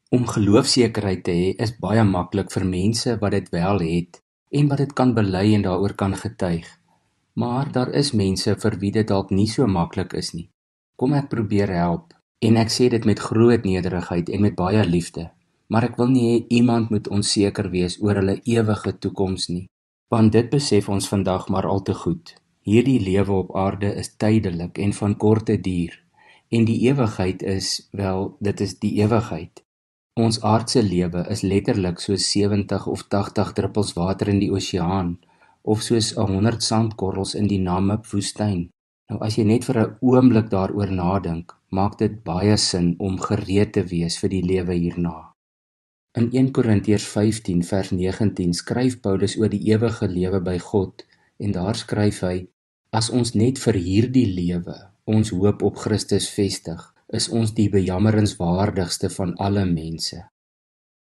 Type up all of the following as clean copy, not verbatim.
Om geloofsekerheid te hê is baie maklik vir mense wat dit wel het en wat dit kan bely en daaroor kan getuig. Maar daar is mense vir wie dit dalk nie so maklik is nie. Kom ek probeer help en ek sê dit met groot nederigheid en met baie liefde. Maar ek wil nie hê iemand moet onseker wees oor hulle ewige toekoms nie, want dit besef ons vandag maar al te goed. Hierdie lewe op aarde is tydelik en van korte duur, en die ewigheid dit is die ewigheid. Ons aardse lewe is letterlik soos 70 of 80 druppels water in die oseaan, of soos 100 sandkorrels in die Namib woestyn. Nou as jy net vir 'n oomblik daaroor nadink, maak dit baie sin om gereed te wees vir die lewe hierna. In 1 Korintiërs 15 vers 19 skryf Paulus oor die ewige lewe by God, en daar skryf hy: As ons net vir hierdie lewe ons hoop op Christus vestig, is ons die bejammeringswaardigste van alle mense.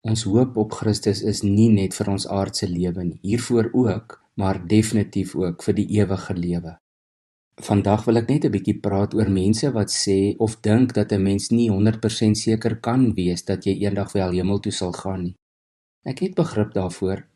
Ons hoop op Christus is nie net vir ons aardse lewe nie, hiervoor ook, maar definitief ook vir die ewige lewe. Vandag wil ek net 'n bietjie praat oor mense wat sê of dink dat 'n mens nie 100% seker kan wees dat jy eendag wel hemel toe sal gaan nie. Ek het begrip daarvoor,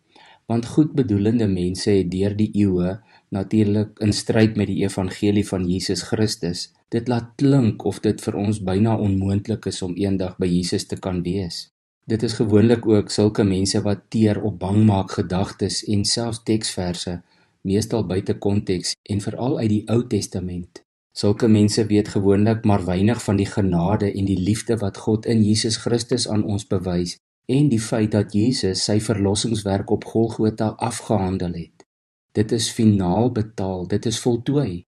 want goedbedoelende mense het deur die eeue, natuurlik in stryd met die evangelie van Jesus Christus, dit laat klink of dit vir ons byna onmoontlik is om eendag by Jesus te kan wees. Dit is gewoonlik ook sulke mense wat teer op bangmaak gedagtes en selfs teksverse, meestal buite konteks en veral uit die Ou Testament. Sulke mense weet gewoonlik maar weinig van die genade en die liefde wat God in Jesus Christus aan ons bewys, en die feit dat Jesus sy verlossingswerk op Golgotha afgehandel het. Dit is finaal betaal, dit is voltooi.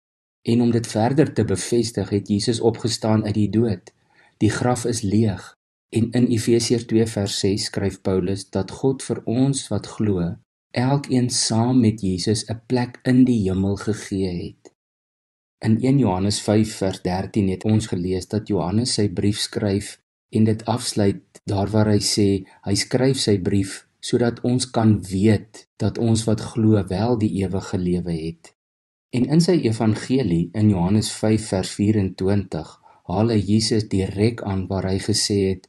En om dit verder te bevestig, het Jesus opgestaan uit die dood. Die graf is leeg. En in Efesiërs 2 vers 6 skryf Paulus dat God vir ons wat glo, elkeen saam met Jesus 'n plek in die hemel gegee het. In 1 Johannes 5 vers 13 het ons gelees dat Johannes sy brief skryf en dit afsluit daar waar hy sê, hy skryf sy brief sodat ons kan weet dat ons wat glo wel die ewige lewe het. En in sy evangelie in Johannes 5 vers 24 haal hy Jesus direk aan waar hy gesê het,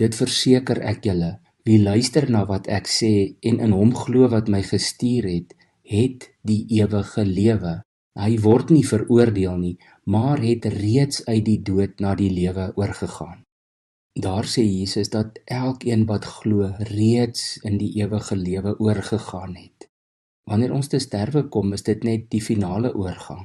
dit verseker ek julle, wie luister na wat ek sê en in hom glo wat my gestuur het die ewige lewe. Hy word nie veroordeel nie, maar het reeds uit die dood na die lewe oorgegaan. Daar sê Jesus dat elkeen wat glo reeds in die ewige lewe oorgegaan het. Wanneer ons te sterwe kom, is dit net die finale oorgang.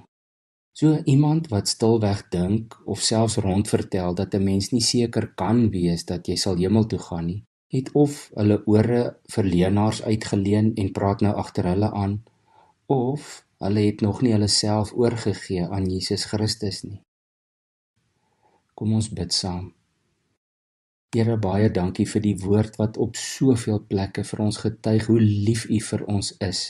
So iemand wat stilweg dink of selfs rondvertel dat 'n mens nie seker kan wees dat jy sal hemel toe gaan nie, het of hulle ore vir leenaars uitgeleen en praat nou agter hulle aan, of hulle het nog nie hulle self oorgegee aan Jesus Christus nie. Kom ons bid saam. Here, baie dankie vir die woord wat op soveel plekke vir ons getuig hoe lief U vir ons is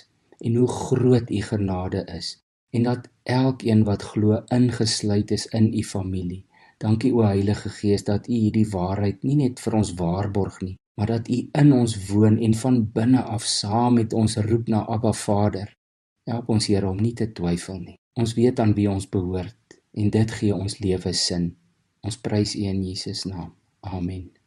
en hoe groot U genade is en dat elkeen wat glo ingesluit is in U familie. Dankie o Heilige Gees dat U hierdie waarheid nie net vir ons waarborg nie, maar dat U in ons woon en van binne af saam met ons roep na Abba Vader. Help ons Here om nie te twyfel nie. Ons weet aan wie ons behoort en dit gee ons lewe sin. Ons prys U in Jesus naam. Amen.